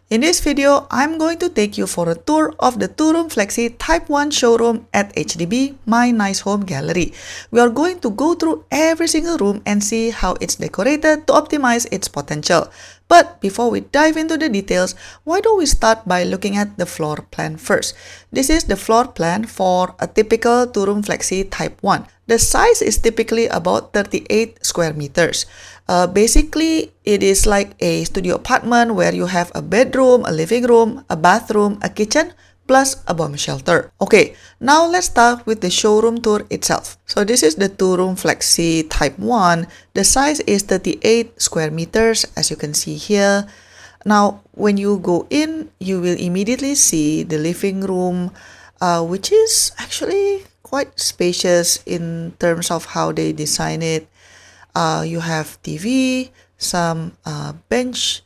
In this video, I'm going to take you for a tour of the two-room Flexi Type 1 showroom at HDB, my nice home gallery. We are going to go through every single room and see how it's decorated to optimize its potential. But before we dive into the details, why don't we start by looking at the floor plan first? This is the floor plan for a typical two-room Flexi Type 1. The size is typically about 38 square meters. Basically, it is like a studio apartment where you have a bedroom, a living room, a bathroom, a kitchen, plus a bomb shelter. Okay, now let's start with the showroom tour itself. So this is the two-room Flexi Type 1. The size is 38 square meters, as you can see here. Now, when you go in, you will immediately see the living room, which is actually quite spacious in terms of how they design it. You have TV, some bench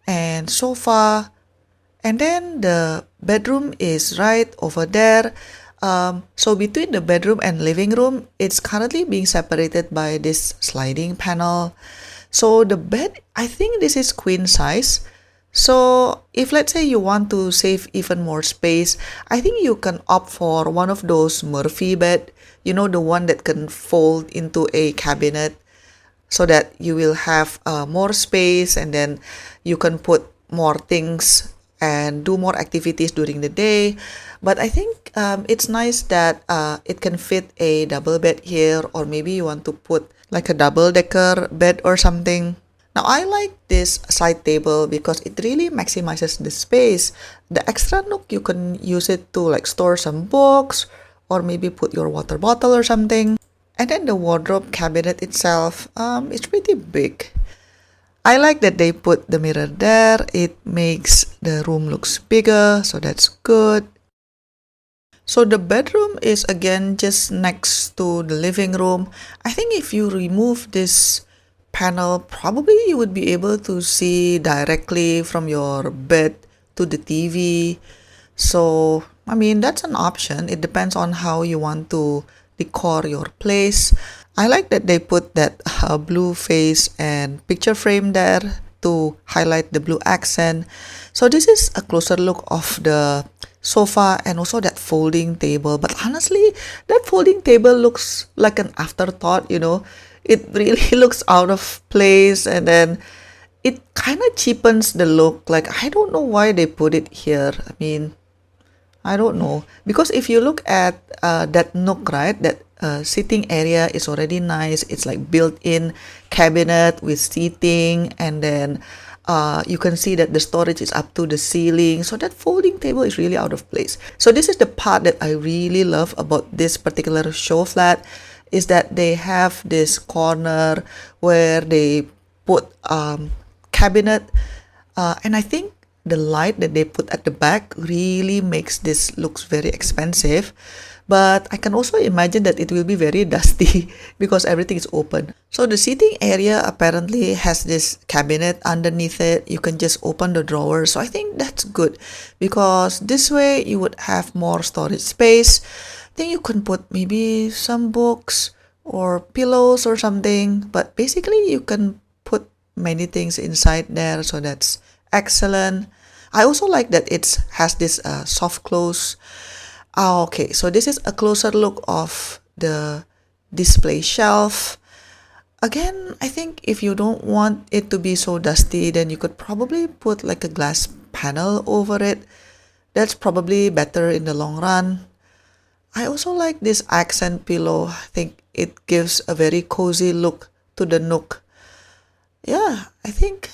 and sofa, and then the bedroom is right over there. So between the bedroom and living room, it's currently being separated by this sliding panel. So the bed, I think this is queen size. So if let's say you want to save even more space, I think you can opt for one of those Murphy bed, you know, the one that can fold into a cabinet, so that you will have more space, and then you can put more things and do more activities during the day. But I think it's nice that it can fit a double bed here, or maybe you want to put like a double decker bed or something. Now I like this side table because it really maximizes the space. The extra nook, you can use it to like store some books or maybe put your water bottle or something. And then the wardrobe cabinet itself, it's pretty big. I like that they put the mirror there. It makes the room looks bigger, so that's good. So the bedroom is again just next to the living room. I think if you remove this panel, probably you would be able to see directly from your bed to the TV. So, I mean, that's an option. It depends on how you want to decor your place. I like that they put that blue face and picture frame there to highlight the blue accent. So this is a closer look of the sofa and also that folding table. But honestly, that folding table looks like an afterthought, you know. It really looks out of place, and then it kind of cheapens the look. Like, I don't know why they put it here. I mean, I don't know, because if you look at that nook, right, that sitting area is already nice. It's like built-in cabinet with seating, and then you can see that the storage is up to the ceiling. So that folding table is really out of place. So this is the part that I really love about this particular show flat, is that they have this corner where they put cabinet, and I think the light that they put at the back really makes this looks very expensive. But I can also imagine that it will be very dusty because everything is open. So the seating area apparently has this cabinet underneath it. You can just open the drawer. So I think that's good, because this way you would have more storage space. Then you can put maybe some books or pillows or something. But basically you can put many things inside there. So that's excellent. I also like that it has this soft close. Okay, so this is a closer look of the display shelf. Again, I think if you don't want it to be so dusty, then you could probably put like a glass panel over it. That's probably better in the long run. I also like this accent pillow. I think it gives a very cozy look to the nook. Yeah, I think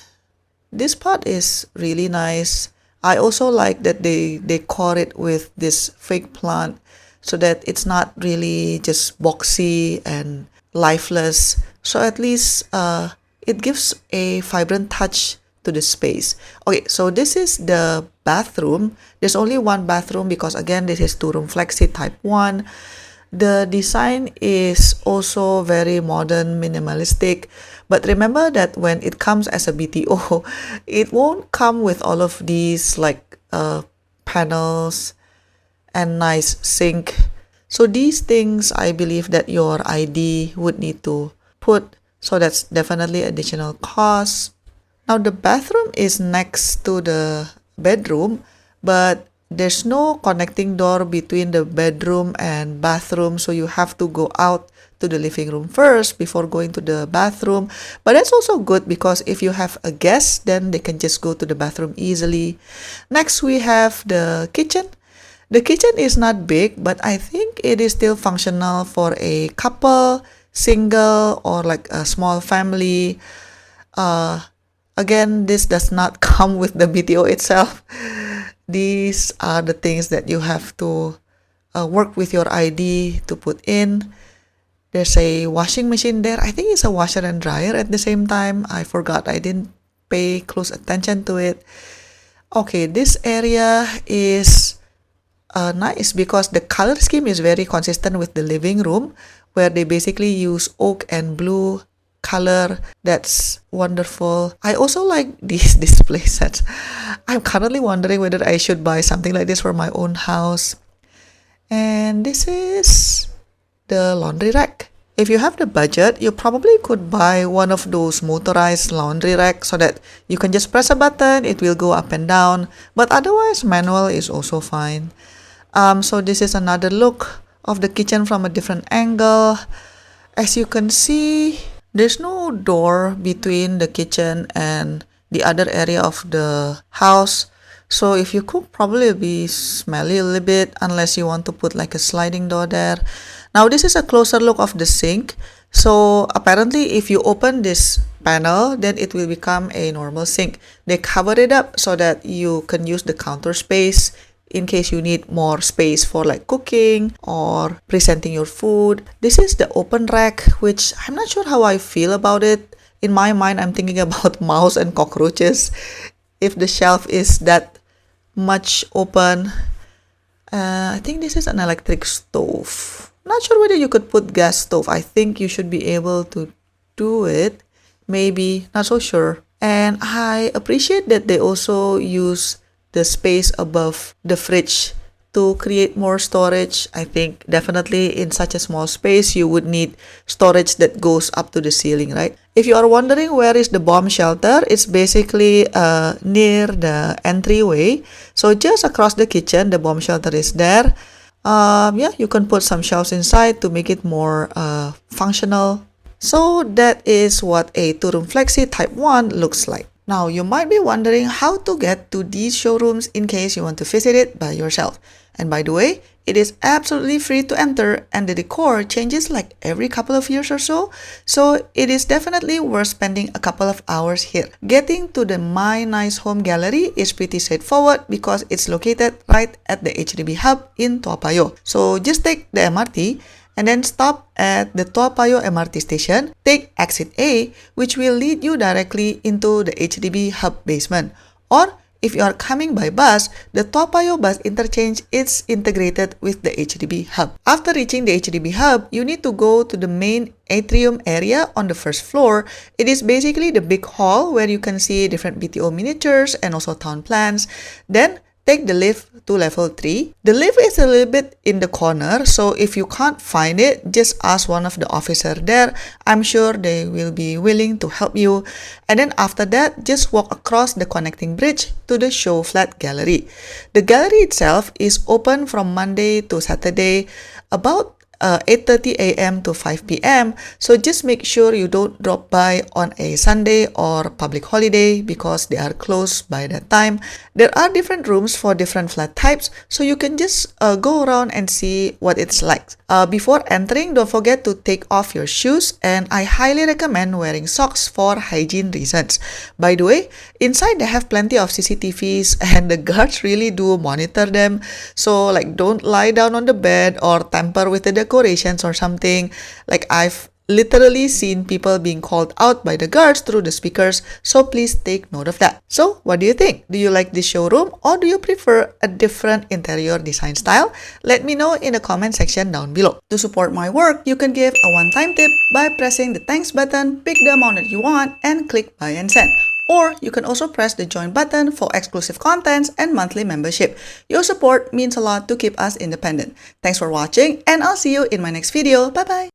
this part is really nice. I also like that they decor it with this fake plant so that it's not really just boxy and lifeless. So at least it gives a vibrant touch to the space. Okay, so this is the bathroom. There's only one bathroom because again, this is two-room Flexi Type 1. The design is also very modern, minimalistic. But remember that when it comes as a BTO, it won't come with all of these like panels and nice sink. So these things, I believe that your ID would need to put. So that's definitely additional cost. Now the bathroom is next to the bedroom, but there's no connecting door between the bedroom and bathroom, so you have to go out to the living room first before going to the bathroom. But that's also good because if you have a guest, then they can just go to the bathroom easily. Next, we have the kitchen. The kitchen is not big, but I think it is still functional for a couple, single, or like a small family. Again, this does not come with the BTO itself. These are the things that you have to work with your ID to put in. There's a washing machine there. I think it's a washer and dryer at the same time. I forgot. I didn't pay close attention to it. Okay, this area is nice because the color scheme is very consistent with the living room, where they basically use oak and blue color. That's wonderful. I also like these display sets. I'm currently wondering whether I should buy something like this for my own house. And this is the laundry rack. If you have the budget, you probably could buy one of those motorized laundry racks so that you can just press a button, it will go up and down. But otherwise, manual is also fine. So this is another look of the kitchen from a different angle. As you can see, there's no door between the kitchen and the other area of the house. So if you cook, probably it'll be smelly a little bit unless you want to put like a sliding door there. Now this is a closer look of the sink. So apparently if you open this panel, then it will become a normal sink. They cover it up so that you can use the counter space in case you need more space for like cooking or presenting your food. This is the open rack, which I'm not sure how I feel about it. In my mind, I'm thinking about mouse and cockroaches. If the shelf is that much open, I think this is an electric stove. Not sure whether you could put gas stove. I think you should be able to do it. Maybe, not so sure. And I appreciate that they also use the space above the fridge to create more storage. I think definitely in such a small space, you would need storage that goes up to the ceiling, right? If you are wondering where is the bomb shelter, it's basically near the entryway. So just across the kitchen, the bomb shelter is there. Yeah, you can put some shelves inside to make it more functional. So that is what a two-room Flexi Type 1 looks like. Now, you might be wondering how to get to these showrooms in case you want to visit it by yourself. And by the way, it is absolutely free to enter and the decor changes like every couple of years or so. So it is definitely worth spending a couple of hours here. Getting to the My Nice Home Gallery is pretty straightforward because it's located right at the HDB hub in Toa Payoh. So just take the MRT and then stop at the Toa Payoh MRT station, take exit A, which will lead you directly into the HDB hub basement. Or if you are coming by bus, the Toa Payoh bus interchange is integrated with the HDB hub. After reaching the HDB hub, you need to go to the main atrium area on the first floor. It is basically the big hall where you can see different BTO miniatures and also town plans. Then take the lift to level 3. The lift is a little bit in the corner, so if you can't find it, just ask one of the officers there. I'm sure they will be willing to help you. And then after that, just walk across the connecting bridge to the show flat gallery. The gallery itself is open from Monday to Saturday, about 8:30 a.m. to 5 p.m. So just make sure you don't drop by on a Sunday or public holiday because they are closed by that time. There are different rooms for different flat types, so you can just go around and see what it's like. Before entering, don't forget to take off your shoes, and I highly recommend wearing socks for hygiene reasons. By the way, inside they have plenty of CCTVs and the guards really do monitor them. So like don't lie down on the bed or tamper with the decorations or something. Like I've literally seen people being called out by the guards through the speakers, so please take note of that. So what do you think? Do you like this showroom or do you prefer a different interior design style? Let me know in the comment section down below. To support my work, you can give a one-time tip by pressing the thanks button, pick the amount that you want, and click buy and send. Or you can also press the join button for exclusive contents and monthly membership. Your support means a lot to keep us independent. Thanks for watching, and I'll see you in my next video. Bye bye!